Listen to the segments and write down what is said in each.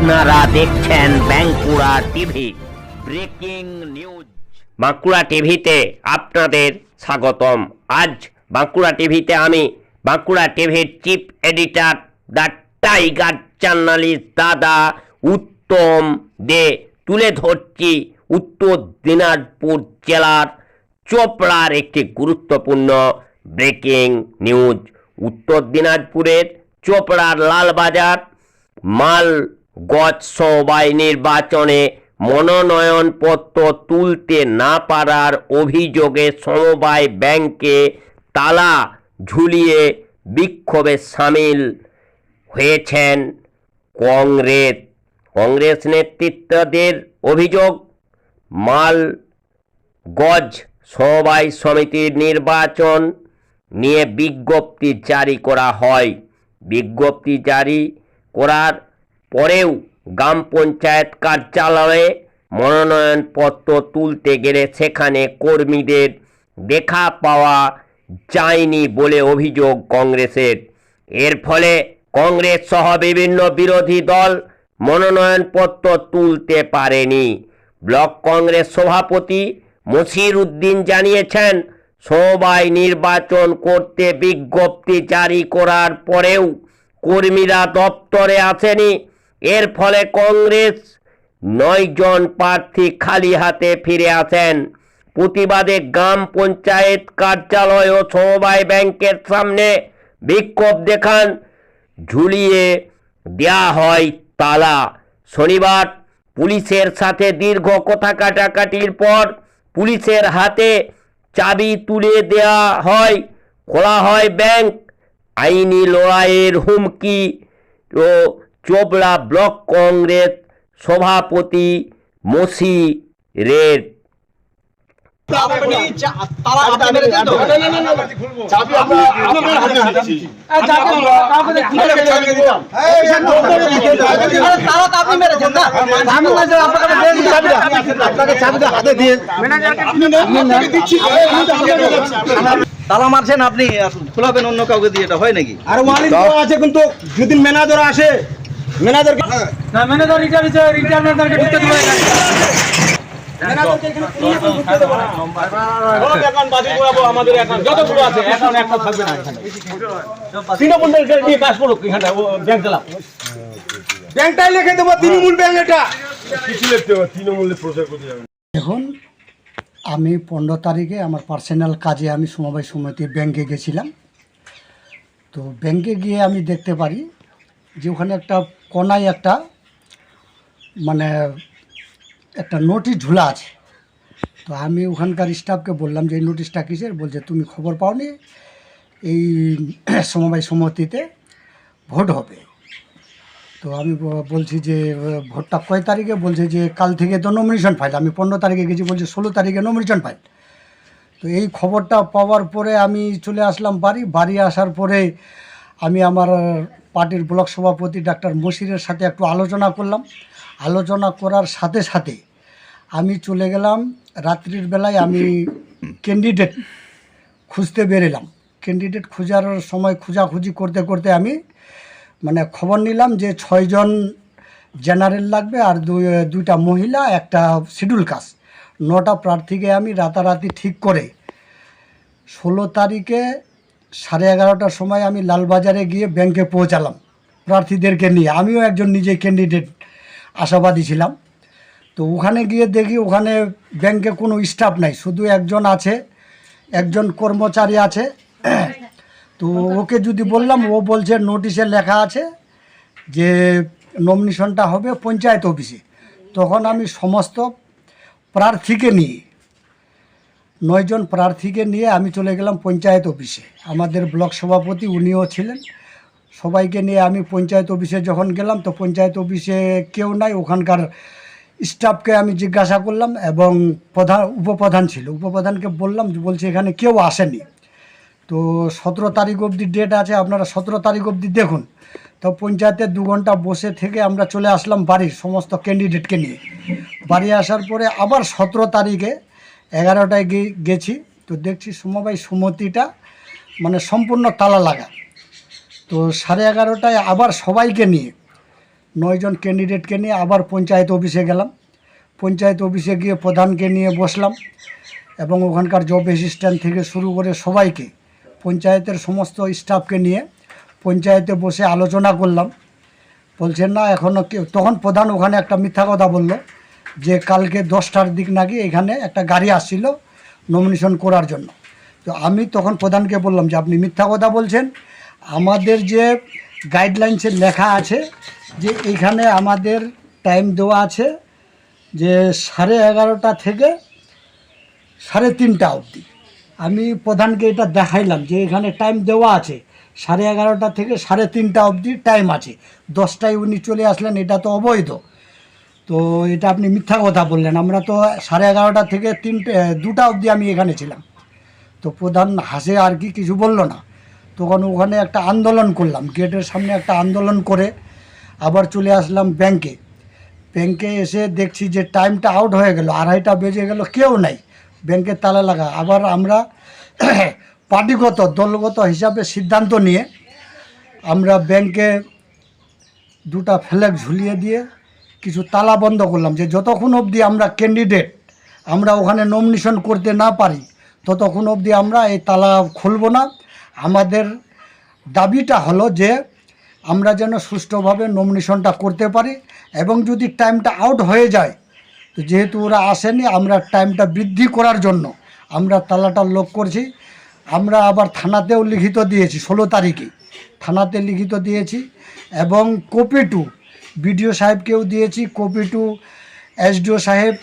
আপনারা দেখছেন Bankura TV breaking news. Bankura টিভিতে আপনাদের স্বাগতম। আজ বাঁকুড়া টিভিতে আমি বাঁকুড়া টিভির chief editor the tiger journalist দাদা উত্তম দে তুলে ধরছি উত্তর দিনাজপুর জেলার চোপড়ার একটি গুরুত্বপূর্ণ ব্রেকিং নিউজ। উত্তর দিনাজপুরের চোপড়ার লালবাজার মালগঞ্জ সমবায় নির্বাচনে মনোনয়নপত্র তুলতে না পারার অভিযোগে সমবায় ব্যাংকে তালা ঝুলিয়ে বিক্ষোভে সামিল হয়েছেন কংগ্রেস নেতৃত্বদের অভিযোগ, মালগঞ্জ সমবায় সমিতির নির্বাচন নিয়ে বিজ্ঞপ্তি জারি করা হয়। বিজ্ঞপ্তি জারি করার পরেও গ্রাম পঞ্চায়েত কার্যালয়ে মনোনয়নপত্র তুলতে গেলে সেখানে কর্মীদের দেখা পাওয়া যায়নি বলে অভিযোগ কংগ্রেসের। এর ফলে কংগ্রেস সহ বিভিন্ন বিরোধী দল মনোনয়নপত্র তুলতে পারেনি। ব্লক কংগ্রেস সভাপতি মশির উদ্দিন জানিয়েছেন, সমবায় নির্বাচন করতে বিজ্ঞপ্তি জারি করার পরেও কর্মীরা দপ্তরে আসেনি। এর ফলে কংগ্রেস 9 জন প্রার্থী খালি হাতে ফিরে আসেন। প্রতিবাদে গ্রাম পঞ্চায়েত কার্যালয় ও সমবায় ব্যাংকের সামনে বিক্ষোভ দেখান, ঝুলিয়ে দেয়া হয় তালা। শনিবার পুলিশের সাথে দীর্ঘ কথা কাটাকাটির পর পুলিশের হাতে চাবি তুলে দেয়া হয়, খোলা হয় ব্যাংক। আইনি লড়াইয়ের হুমকি ও চোপড়া ব্লক কংগ্রেস সভাপতি মশিরের। তালা মারছেন আপনি, খোলাবেন অন্য কাউকে দিয়ে, এটা হয় নাকি? আর ওয়ালিং দেওয়া আছে, কিন্তু যদি ম্যানেজার আসে ম্যানেজারকে না, ম্যানেজার রিটার্নারকে ঢুকতে দেবে না। ম্যানেজারকে এখানে কোনো রকম ঢুকতে দেবে না। সব অ্যাকাউন্ট বাতিল করাবো, আমাদের অ্যাকাউন্ট যতগুলো আছে অ্যাকাউন্ট একটা থাকবে না এখানে। তৃণমূলের দিয়ে কাজ করুক, এখানটা ব্যাংক চালাও, ব্যাংকটাই লিখে দেবো তৃণমূল ব্যাংক। এটা কিছু লিখতে হবে, তৃণমূলের প্রচার করতে যাবে। এখন আমি 15 তারিখে আমার পার্সোনাল কাজে আমি সমবায় সমিতির ব্যাংকে গেছিলাম। তো ব্যাংকে গিয়ে আমি দেখতে পারি যে ওখানে একটা কোনায় একটা একটা নোটিশ ঝুলা আছে। তো আমি ওখানকার স্টাফকে বললাম যে এই নোটিশটা কিসের? বলছে তুমি খবর পাওনি, এই সমবায় সমিতিতে ভোট হবে। তো আমি বলছি যে ভোটটা কয় তারিখে? বলছে যে কাল থেকে তো নমিনেশন ফাইল। আমি 15 তারিখে গেছি, বলছে 16 তারিখে নমিনেশন ফাইল। তো এই খবরটা পাওয়ার পরে আমি চলে আসলাম বাড়ি আসার পরে আমি আমার পার্টির ব্লক সভাপতি ডাক্তার মশিরের সাথে একটু আলোচনা করলাম। আলোচনা করার সাথে সাথে আমি চলে গেলাম, রাত্রির বেলায় আমি ক্যান্ডিডেট খুঁজতে বেরোলাম। ক্যান্ডিডেট খোঁজার সময় খোঁজাখুঁজি করতে করতে আমি খবর নিলাম যে 6 জন জেনারেল লাগবে আর দুইটা মহিলা, একটা শিডিউল কাস্ট। 9টা প্রার্থীকে আমি রাতারাতি ঠিক করে 16 তারিখে 11:30টার সময় আমি লালবাজারে গিয়ে ব্যাংকে পৌঁছালাম প্রার্থীদেরকে নিয়ে। আমিও একজন নিজে ক্যান্ডিডেট আশাবাদী ছিলাম। তো ওখানে গিয়ে দেখি ওখানে ব্যাংকে কোনো স্টাফ নাই, শুধু একজন আছে, একজন কর্মচারী আছে। তো ওকে যদি বললাম, ও বলছে নোটিশে লেখা আছে যে নমিনেশনটা হবে পঞ্চায়েত অফিসে। তখন আমি সমস্ত প্রার্থীকে নিয়ে 9 জন প্রার্থীকে নিয়ে আমি চলে গেলাম পঞ্চায়েত অফিসে। আমাদের ব্লক সভাপতি উনিও ছিলেন। সবাইকে নিয়ে আমি পঞ্চায়েত অফিসে যখন গেলাম, তো পঞ্চায়েত অফিসে কেউ নাই। ওখানকার স্টাফকে আমি জিজ্ঞাসা করলাম এবং উপপ্রধান ছিল, উপপ্রধানকে বললাম, বলছে এখানে কেউ আসেনি। তো 17 তারিখ অবধি ডেট আছে, আপনারা 17 তারিখ অবধি দেখুন। তো পঞ্চায়েতে 2 ঘন্টা বসে থেকে আমরা চলে আসলাম বাড়ির সমস্ত ক্যান্ডিডেটকে নিয়ে। বাড়ি আসার পরে আবার 17 তারিখে 11টায় গেছি। তো দেখছি সমবায় সমিতিটা সম্পূর্ণ তালা লাগা। তো 11:30টায় আবার সবাইকে নিয়ে 9 জন ক্যান্ডিডেটকে নিয়ে আবার পঞ্চায়েত অফিসে গেলাম। পঞ্চায়েত অফিসে গিয়ে প্রধানকে নিয়ে বসলাম এবং ওখানকার জব অ্যাসিস্ট্যান্ট থেকে শুরু করে সবাইকে, পঞ্চায়েতের সমস্ত স্টাফকে নিয়ে পঞ্চায়েতে বসে আলোচনা করলাম। বলছেন না এখনও কেউ, তখন প্রধান ওখানে একটা মিথ্যা কথা বলল যে কালকে 10টার দিক নাকি এখানে একটা গাড়ি আসছিল নমিনেশন করার জন্য। তো আমি তখন প্রধানকে বললাম যে আপনি মিথ্যা কথা বলছেন, আমাদের যে গাইডলাইন্সে লেখা আছে যে এখানে আমাদের টাইম দেওয়া আছে যে 11:30 থেকে 3:30 অবধি। আমি প্রধানকে এটা দেখাইলাম যে এখানে টাইম দেওয়া আছে 11:30 থেকে 3:30 অবধি টাইম আছে, 10টায় উনি চলে আসলেন, এটা তো অবৈধ। তো এটা আপনি মিথ্যা কথা বললেন, আমরা তো 11:30 থেকে 2টা অবধি আমি এখানে ছিলাম। তো প্রধান হাসে আর কি কিছু বলল না। তখন ওখানে একটা আন্দোলন করলাম, গেটের সামনে একটা আন্দোলন করে আবার চলে আসলাম ব্যাংকে। ব্যাংকে এসে দেখছি যে টাইমটা আউট হয়ে গেল, 2:30 বেজে গেল, কেউ নাই, ব্যাংকের তালা লাগা। আবার আমরা পার্টিগত দলগত হিসাবে সিদ্ধান্ত নিয়ে আমরা ব্যাংকে 2টা ফ্ল্যাগ ঝুলিয়ে দিয়ে কিছু তালা বন্ধ করলাম যে যতক্ষণ অবধি আমরা ক্যান্ডিডেট আমরা ওখানে নমিনেশন করতে না পারি ততক্ষণ অবধি আমরা এই তালা খুলব না। আমাদের দাবিটা হলো যে আমরা যেন সুষ্ঠুভাবে নমিনেশনটা করতে পারি এবং যদি টাইমটা আউট হয়ে যায়, তো যেহেতু ওরা আসেনি আমরা টাইমটা বৃদ্ধি করার জন্য আমরা তালাটা লক করছি। আমরা আবার থানাতেও লিখিত দিয়েছি, 16 তারিখে থানাতে লিখিত দিয়েছি এবং কপি টু বিডিও সাহেবকেও দিয়েছি, কপি টু এসডিও সাহেব,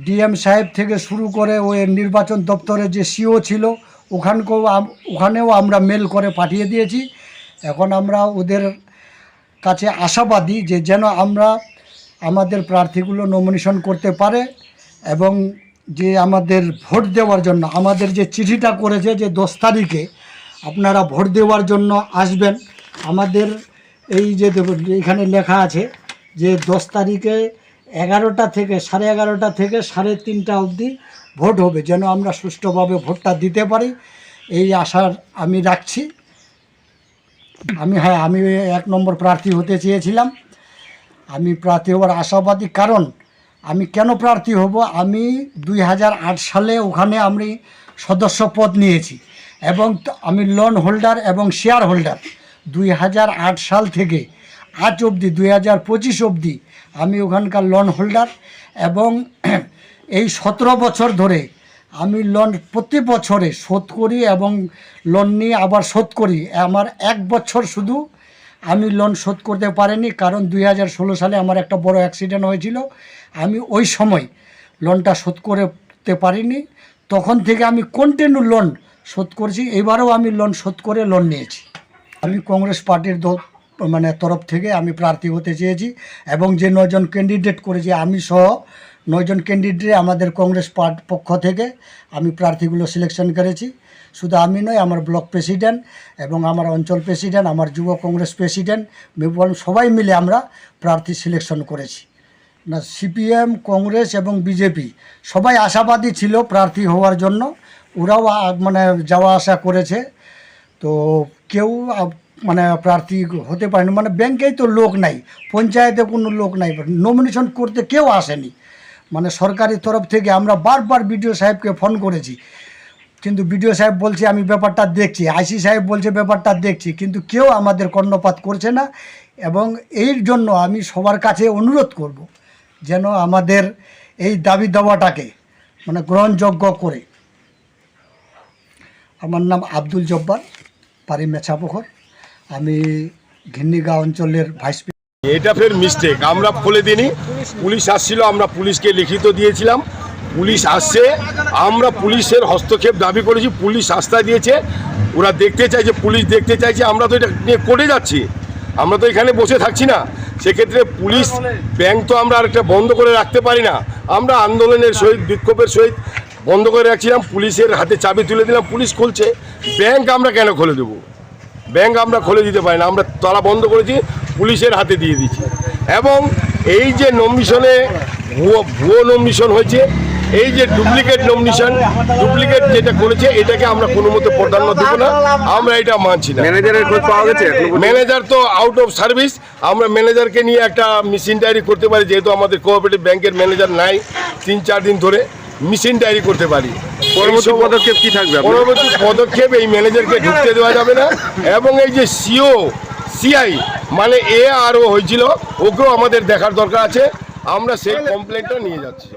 ডিএম সাহেব থেকে শুরু করে ওই নির্বাচন দপ্তরে যে সিও ছিল ওখানেও আমরা মেল করে পাঠিয়ে দিয়েছি। এখন আমরা ওদের কাছে আশাবাদী যে যেন আমরা আমাদের প্রার্থীগুলো নমিনেশন করতে পারে এবং যে আমাদের ভোট দেওয়ার জন্য আমাদের যে চিঠিটা করেছে যে 10 তারিখে আপনারা ভোট দেওয়ার জন্য আসবেন, আমাদের এই যে এখানে লেখা আছে যে 10 তারিখে 11টা থেকে 11:30 থেকে 3:30 অবধি ভোট হবে, যেন আমরা সুষ্ঠুভাবে ভোটটা দিতে পারি এই আশার আমি রাখছি। আমি 1 নম্বর প্রার্থী হতে চেয়েছিলাম, আমি প্রার্থী হওয়ার আশাবাদী। কারণ আমি কেন প্রার্থী হব, আমি 2008 সালে ওখানে আমি সদস্য পদ নিয়েছি এবং আমি লোন হোল্ডার এবং শেয়ার হোল্ডার 2008 সাল থেকে আজ অবধি 2025 অবধি আমি ওখানকার লোন হোল্ডার এবং এই 17 বছর ধরে আমি লোন প্রতি বছরে শোধ করি এবং লোন নিয়ে আবার শোধ করি। আমার 1 বছর শুধু আমি লোন শোধ করতে পারিনি, কারণ 2016 সালে আমার একটা বড় অ্যাক্সিডেন্ট হয়েছিল, আমি ওই সময় লোনটা শোধ করতে পারিনি। তখন থেকে আমি কন্টিনিউ লোন শোধ করছি, এবারেও আমি লোন শোধ করে লোন নিয়েছি। আমি কংগ্রেস পার্টির তরফ থেকে আমি প্রার্থী হতে চেয়েছি এবং যে 9 জন ক্যান্ডিডেট করেছি আমি সহ 9 জন ক্যান্ডিডেট আমাদের কংগ্রেস পক্ষ থেকে আমি প্রার্থীগুলো সিলেকশন করেছি। শুধু আমি নয়, আমার ব্লক প্রেসিডেন্ট এবং আমার অঞ্চল প্রেসিডেন্ট, আমার যুব কংগ্রেস প্রেসিডেন্ট, সবাই মিলে আমরা প্রার্থী সিলেকশন করেছি। না সিপিএম, কংগ্রেস এবং বিজেপি সবাই আশাবাদী ছিল প্রার্থী হওয়ার জন্য, ওরাও যাওয়া আসা করেছে। তো কেউ প্রার্থী হতে পারেনি, ব্যাংকেই তো লোক নাই, পঞ্চায়েতে কোনো লোক নাই, নমিনেশন করতে কেউ আসেনি। সরকারি তরফ থেকে আমরা বারবার বিডিও সাহেবকে ফোন করেছি, কিন্তু বিডিও সাহেব বলছে আমি ব্যাপারটা দেখছি, আইসি সাহেব বলছে ব্যাপারটা দেখছি, কিন্তু কেউ আমাদের কর্ণপাত করছে না। এবং এর জন্য আমি সবার কাছে অনুরোধ করব যেন আমাদের এই দাবি দাওয়াটাকে গ্রহণযোগ্য করে। আমার নাম আব্দুল জব্বার, বাড়ি মেছাপোখর, আমি ঘিন্নিগাঁও অঞ্চলের ভাইস প্রেসিডেন্ট। এটা ফের মিস্টেক, আমরা বলে দিইনি, পুলিশ আসছিল, আমরা পুলিশকে লিখিত দিয়েছিলাম, পুলিশ আসছে, আমরা পুলিশের হস্তক্ষেপ দাবি করেছি, পুলিশ আস্থা দিয়েছে, ওরা দেখতে চাইছে, পুলিশ দেখতে চাইছে, আমরা তো এটা নিয়ে করে যাচ্ছি, আমরা তো এখানে বসে থাকছি না। সেক্ষেত্রে পুলিশ ব্যাংক তো আমরা আরেকটা বন্ধ করে রাখতে পারি না, আমরা আন্দোলনের সহিত বিক্ষোভের সহিত বন্ধ করে রাখছিলাম, পুলিশের হাতে চাবি তুলে দিলাম, পুলিশ খুলছে, ব্যাংক আমরা কেন খুলে দেবো? ব্যাংক আমরা খুলে দিতে পারি না, আমরা তালা বন্ধ করেছি, পুলিশের হাতে দিয়ে দিচ্ছি। এবং এই যে নমিশনে ভুয়ো নমিশন হয়েছে, এই যে ডুপ্লিকেট নমিনেশন ডুপ্লিকেট যেটা করেছে এটাকে আমরা কোনো মতে প্রাধান্য দেবো না, আমরা এটা মানছি না। ম্যানেজারের খোঁজ পাওয়া গেছে? ম্যানেজার তো আউট অফ সার্ভিস, আমরা ম্যানেজারকে নিয়ে একটা মেশিন ডায়েরি করতে পারি, যেহেতু আমাদের কোঅপারেটিভ ব্যাংকের ম্যানেজার নাই 3-4 দিন ধরে, মেশিন ডায়েরি করতে পারি। পরবর্তী পদক্ষেপ কি থাকবে? পরবর্তী পদক্ষেপ এই ম্যানেজারকে ঢুকতে দেওয়া যাবে না, এবং এই যে সিও সিআই মানে ARO হয়েছিল ওকেও আমাদের দেখার দরকার আছে, আমরা সেই কমপ্লেনটা নিয়ে যাচ্ছি।